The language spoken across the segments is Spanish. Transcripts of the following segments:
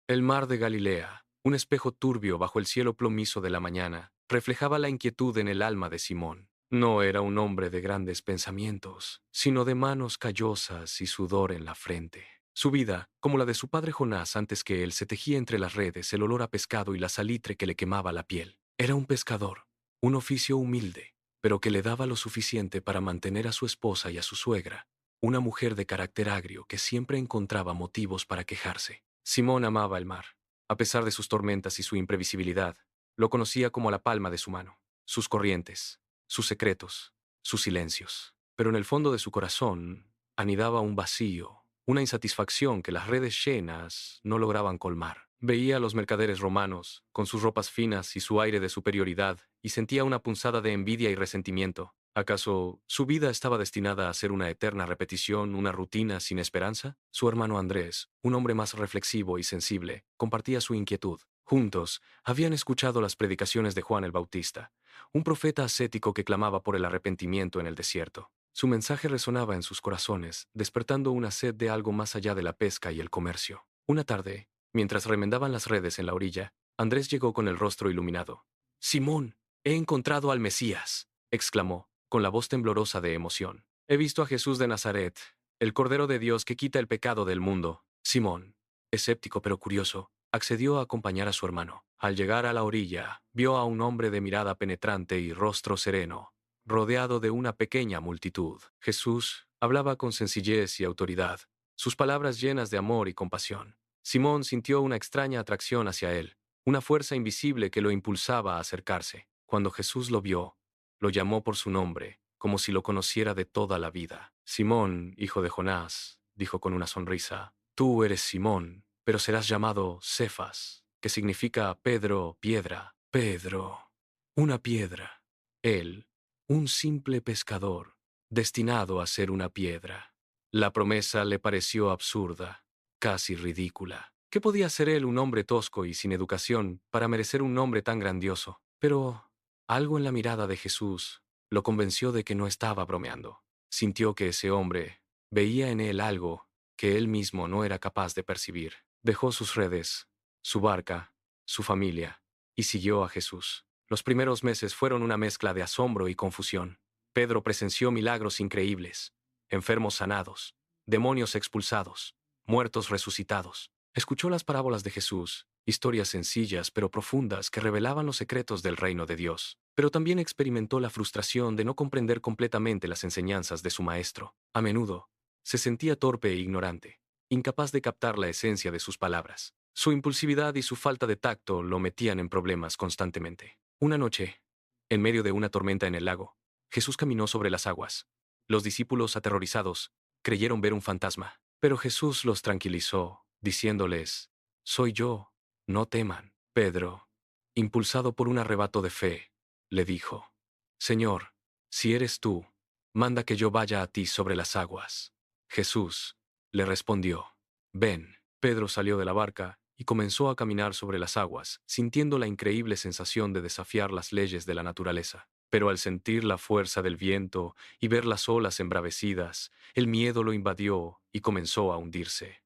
El mar de Galilea, un espejo turbio bajo el cielo plomizo de la mañana, reflejaba la inquietud en el alma de Simón. No era un hombre de grandes pensamientos, sino de manos callosas y sudor en la frente. Su vida, como la de su padre Jonás antes que él, se tejía entre las redes el olor a pescado y la salitre que le quemaba la piel. Era un pescador, un oficio humilde, pero que le daba lo suficiente para mantener a su esposa y a su suegra, una mujer de carácter agrio que siempre encontraba motivos para quejarse. Simón amaba el mar. A pesar de sus tormentas y su imprevisibilidad, lo conocía como la palma de su mano, sus corrientes, sus secretos, sus silencios. Pero en el fondo de su corazón anidaba un vacío, una insatisfacción que las redes llenas no lograban colmar. Veía a los mercaderes romanos, con sus ropas finas y su aire de superioridad, y sentía una punzada de envidia y resentimiento. ¿Acaso su vida estaba destinada a ser una eterna repetición, una rutina sin esperanza? Su hermano Andrés, un hombre más reflexivo y sensible, compartía su inquietud. Juntos, habían escuchado las predicaciones de Juan el Bautista, un profeta ascético que clamaba por el arrepentimiento en el desierto. Su mensaje resonaba en sus corazones, despertando una sed de algo más allá de la pesca y el comercio. Una tarde, mientras remendaban las redes en la orilla, Andrés llegó con el rostro iluminado. «Simón, he encontrado al Mesías», exclamó, con la voz temblorosa de emoción. «He visto a Jesús de Nazaret, el Cordero de Dios que quita el pecado del mundo». Simón, escéptico pero curioso, accedió a acompañar a su hermano. Al llegar a la orilla, vio a un hombre de mirada penetrante y rostro sereno, rodeado de una pequeña multitud. Jesús hablaba con sencillez y autoridad, sus palabras llenas de amor y compasión. Simón sintió una extraña atracción hacia él, una fuerza invisible que lo impulsaba a acercarse. Cuando Jesús lo vio, lo llamó por su nombre, como si lo conociera de toda la vida. «Simón, hijo de Jonás», dijo con una sonrisa, «tú eres Simón, pero serás llamado Cefas, que significa Pedro, piedra». Pedro, una piedra. Él, un simple pescador, destinado a ser una piedra. La promesa le pareció absurda, casi ridícula. ¿Qué podía ser él, un hombre tosco y sin educación, para merecer un nombre tan grandioso? Pero algo en la mirada de Jesús lo convenció de que no estaba bromeando. Sintió que ese hombre veía en él algo que él mismo no era capaz de percibir. Dejó sus redes, su barca, su familia, y siguió a Jesús. Los primeros meses fueron una mezcla de asombro y confusión. Pedro presenció milagros increíbles, enfermos sanados, demonios expulsados, muertos resucitados. Escuchó las parábolas de Jesús, historias sencillas pero profundas que revelaban los secretos del reino de Dios. Pero también experimentó la frustración de no comprender completamente las enseñanzas de su maestro. A menudo, se sentía torpe e ignorante, incapaz de captar la esencia de sus palabras. Su impulsividad y su falta de tacto lo metían en problemas constantemente. Una noche, en medio de una tormenta en el lago, Jesús caminó sobre las aguas. Los discípulos, aterrorizados, creyeron ver un fantasma, pero Jesús los tranquilizó, diciéndoles: «Soy yo, no teman». Pedro, impulsado por un arrebato de fe, le dijo: «Señor, si eres tú, manda que yo vaya a ti sobre las aguas». Jesús le respondió: «Ven». Pedro salió de la barca y comenzó a caminar sobre las aguas, sintiendo la increíble sensación de desafiar las leyes de la naturaleza. Pero al sentir la fuerza del viento y ver las olas embravecidas, el miedo lo invadió y comenzó a hundirse.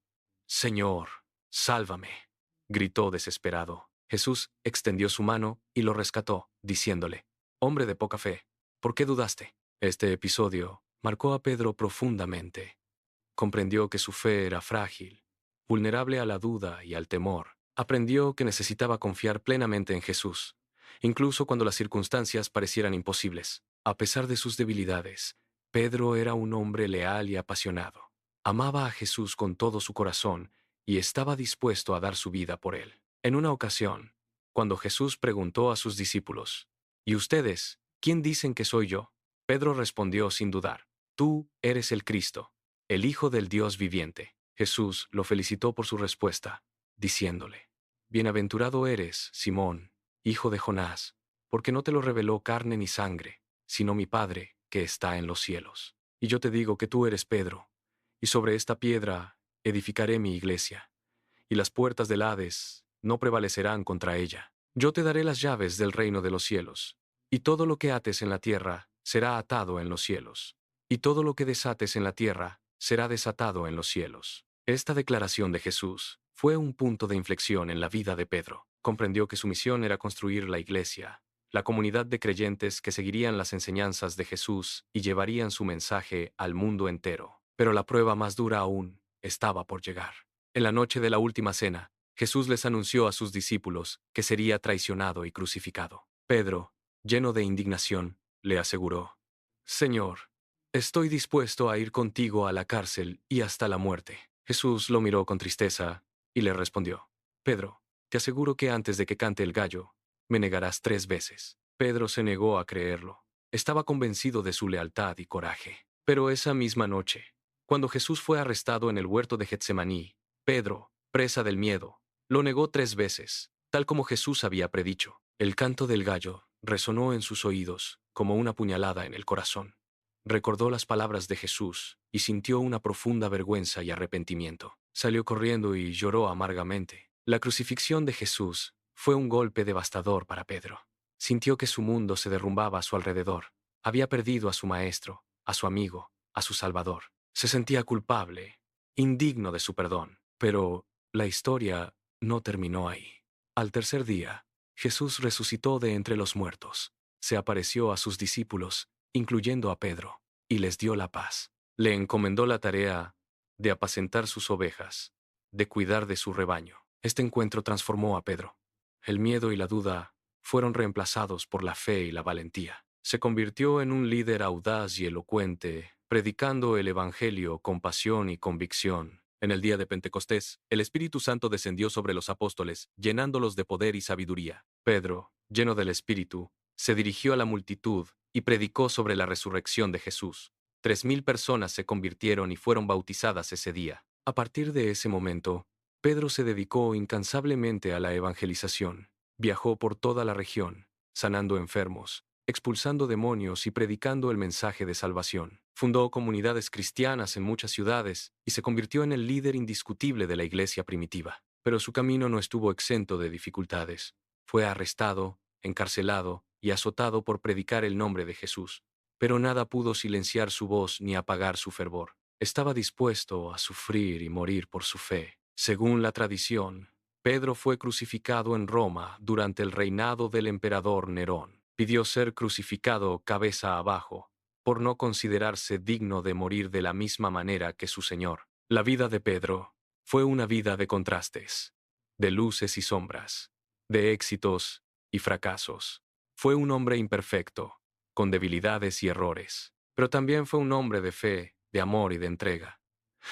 «Señor, sálvame», gritó desesperado. Jesús extendió su mano y lo rescató, diciéndole: «Hombre de poca fe, ¿por qué dudaste?». Este episodio marcó a Pedro profundamente. Comprendió que su fe era frágil, vulnerable a la duda y al temor. Aprendió que necesitaba confiar plenamente en Jesús, incluso cuando las circunstancias parecieran imposibles. A pesar de sus debilidades, Pedro era un hombre leal y apasionado. Amaba a Jesús con todo su corazón y estaba dispuesto a dar su vida por él. En una ocasión, cuando Jesús preguntó a sus discípulos: «¿Y ustedes, quién dicen que soy yo?», Pedro respondió sin dudar: «Tú eres el Cristo, el Hijo del Dios viviente». Jesús lo felicitó por su respuesta, diciéndole: «Bienaventurado eres, Simón, hijo de Jonás, porque no te lo reveló carne ni sangre, sino mi Padre que está en los cielos. Y yo te digo que tú eres Pedro, y sobre esta piedra edificaré mi iglesia, y las puertas del Hades no prevalecerán contra ella. Yo te daré las llaves del reino de los cielos, y todo lo que ates en la tierra será atado en los cielos, y todo lo que desates en la tierra será desatado en los cielos». Esta declaración de Jesús Fue un punto de inflexión en la vida de Pedro. Comprendió que su misión era construir la iglesia, la comunidad de creyentes que seguirían las enseñanzas de Jesús y llevarían su mensaje al mundo entero. Pero la prueba más dura aún estaba por llegar. En la noche de la última cena, Jesús les anunció a sus discípulos que sería traicionado y crucificado. Pedro, lleno de indignación, le aseguró: «Señor, estoy dispuesto a ir contigo a la cárcel y hasta la muerte». Jesús lo miró con tristeza y le respondió: «Pedro, te aseguro que antes de que cante el gallo, me negarás 3 veces». Pedro se negó a creerlo. Estaba convencido de su lealtad y coraje. Pero esa misma noche, cuando Jesús fue arrestado en el huerto de Getsemaní, Pedro, presa del miedo, lo negó 3 veces, tal como Jesús había predicho. El canto del gallo resonó en sus oídos como una puñalada en el corazón. Recordó las palabras de Jesús y sintió una profunda vergüenza y arrepentimiento. Salió corriendo y lloró amargamente. La crucifixión de Jesús fue un golpe devastador para Pedro. Sintió que su mundo se derrumbaba a su alrededor. Había perdido a su maestro, a su amigo, a su Salvador. Se sentía culpable, indigno de su perdón. Pero la historia no terminó ahí. Al tercer día, Jesús resucitó de entre los muertos. Se apareció a sus discípulos, incluyendo a Pedro, y les dio la paz. Le encomendó la tarea de apacentar sus ovejas, de cuidar de su rebaño. Este encuentro transformó a Pedro. El miedo y la duda fueron reemplazados por la fe y la valentía. Se convirtió en un líder audaz y elocuente, predicando el Evangelio con pasión y convicción. En el día de Pentecostés, el Espíritu Santo descendió sobre los apóstoles, llenándolos de poder y sabiduría. Pedro, lleno del Espíritu, se dirigió a la multitud y predicó sobre la resurrección de Jesús. 3,000 personas se convirtieron y fueron bautizadas ese día. A partir de ese momento, Pedro se dedicó incansablemente a la evangelización. Viajó por toda la región, sanando enfermos, expulsando demonios y predicando el mensaje de salvación. Fundó comunidades cristianas en muchas ciudades y se convirtió en el líder indiscutible de la iglesia primitiva. Pero su camino no estuvo exento de dificultades. Fue arrestado, encarcelado y azotado por predicar el nombre de Jesús. Pero nada pudo silenciar su voz ni apagar su fervor. Estaba dispuesto a sufrir y morir por su fe. Según la tradición, Pedro fue crucificado en Roma durante el reinado del emperador Nerón. Pidió ser crucificado cabeza abajo, por no considerarse digno de morir de la misma manera que su Señor. La vida de Pedro fue una vida de contrastes, de luces y sombras, de éxitos y fracasos. Fue un hombre imperfecto, con debilidades y errores, pero también fue un hombre de fe, de amor y de entrega.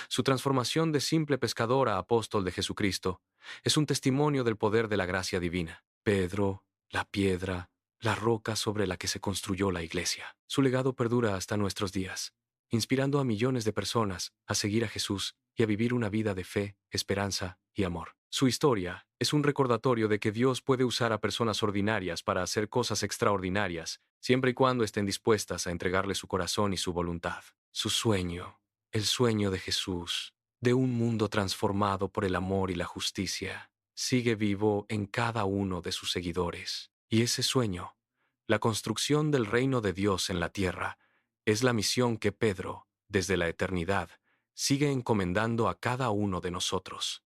Su transformación de simple pescador a apóstol de Jesucristo es un testimonio del poder de la gracia divina. Pedro, la piedra, la roca sobre la que se construyó la iglesia. Su legado perdura hasta nuestros días, inspirando a millones de personas a seguir a Jesús y a vivir una vida de fe, esperanza y amor. Su historia es un recordatorio de que Dios puede usar a personas ordinarias para hacer cosas extraordinarias, siempre y cuando estén dispuestas a entregarle su corazón y su voluntad. Su sueño, el sueño de Jesús, de un mundo transformado por el amor y la justicia, sigue vivo en cada uno de sus seguidores. Y ese sueño, la construcción del reino de Dios en la tierra, es la misión que Pedro, desde la eternidad, sigue encomendando a cada uno de nosotros.